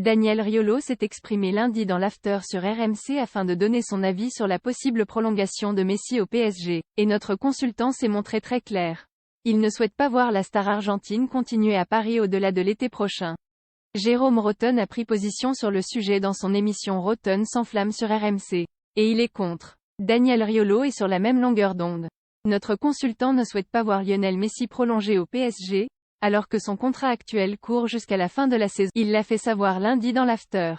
Daniel Riolo s'est exprimé lundi dans l'After sur RMC afin de donner son avis sur la possible prolongation de Messi au PSG, et notre consultant s'est montré très clair. Il ne souhaite pas voir la star argentine continuer à Paris au-delà de l'été prochain. Jérôme Rotten a pris position sur le sujet dans son émission Rotten s'enflamme sur RMC. Et il est contre. Daniel Riolo est sur la même longueur d'onde. Notre consultant ne souhaite pas voir Lionel Messi prolonger au PSG, alors que son contrat actuel court jusqu'à la fin de la saison. Il l'a fait savoir lundi dans l'After.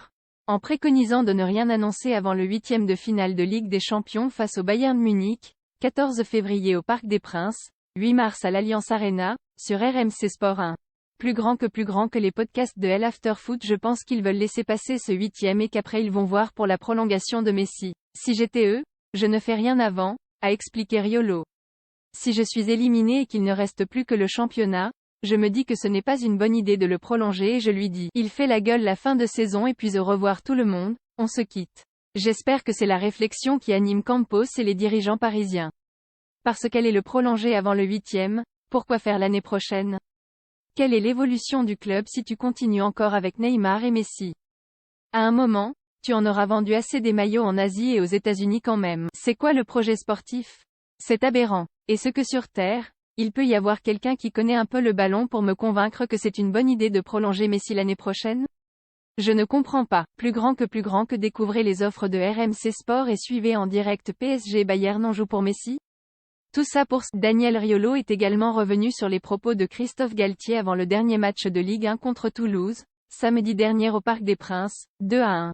En préconisant de ne rien annoncer avant le 8e de finale de Ligue des Champions face au Bayern Munich, 14 février au Parc des Princes, 8 mars à l'Allianz Arena, sur RMC Sport 1. Plus grand que les podcasts de l'After Foot, je pense qu'ils veulent laisser passer ce 8e et qu'après ils vont voir pour la prolongation de Messi. Si j'étais eux, je ne fais rien avant, a expliqué Riolo. Si je suis éliminé et qu'il ne reste plus que le championnat, je me dis que ce n'est pas une bonne idée de le prolonger et je lui dis, il fait la gueule la fin de saison et puis au revoir tout le monde, on se quitte. J'espère que c'est la réflexion qui anime Campos et les dirigeants parisiens. Parce qu'elle est le prolonger avant le 8e, pourquoi faire l'année prochaine? Quelle est l'évolution du club si tu continues encore avec Neymar et Messi? À un moment, tu en auras vendu assez des maillots en Asie et aux États-Unis quand même. C'est quoi le projet sportif? C'est aberrant. Et ce que sur Terre, il peut y avoir quelqu'un qui connaît un peu le ballon pour me convaincre que c'est une bonne idée de prolonger Messi l'année prochaine? Je ne comprends pas. Plus grand que découvrez les offres de RMC Sport et suivez en direct PSG Bayern en joue pour Messi. Tout ça pour Daniel Riolo est également revenu sur les propos de Christophe Galtier avant le dernier match de Ligue 1 contre Toulouse, samedi dernier au Parc des Princes, 2-1.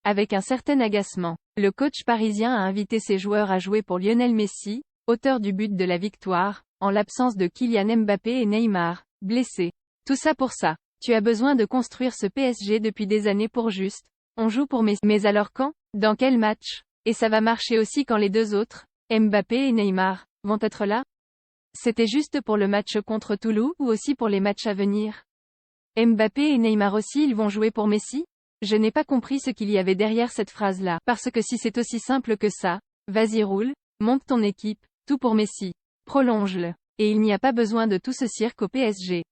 Avec un certain agacement, le coach parisien a invité ses joueurs à jouer pour Lionel Messi, auteur du but de la victoire, en l'absence de Kylian Mbappé et Neymar, blessés. Tout ça pour ça. Tu as besoin de construire ce PSG depuis des années pour juste. On joue pour Messi. Mais alors quand? Dans quel match? Et ça va marcher aussi quand les deux autres, Mbappé et Neymar, vont être là? C'était juste pour le match contre Toulouse ou aussi pour les matchs à venir? Mbappé et Neymar aussi ils vont jouer pour Messi? Je n'ai pas compris ce qu'il y avait derrière cette phrase-là. Parce que si c'est aussi simple que ça, vas-y roule, monte ton équipe, tout pour Messi. Prolonge-le. Et il n'y a pas besoin de tout ce cirque au PSG.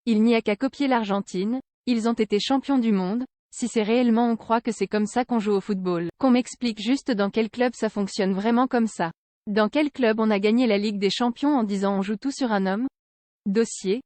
Il n'y a qu'à copier l'Argentine, ils ont été champions du monde, si c'est réellement on croit que c'est comme ça qu'on joue au football. Qu'on m'explique juste dans quel club ça fonctionne vraiment comme ça. Dans quel club on a gagné la Ligue des Champions en disant on joue tout sur un homme? Dossier.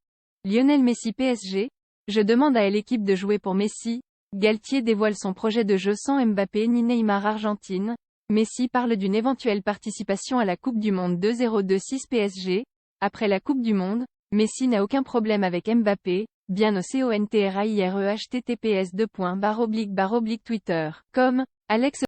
Lionel Messi PSG. Je demande à l'équipe de jouer pour Messi. Galtier dévoile son projet de jeu sans Mbappé ni Neymar Argentine. Messi parle d'une éventuelle participation à la Coupe du Monde 2026 PSG. Après la Coupe du Monde, Messi n'a aucun problème avec Mbappé, bien au contraire https://twitter.com, Alex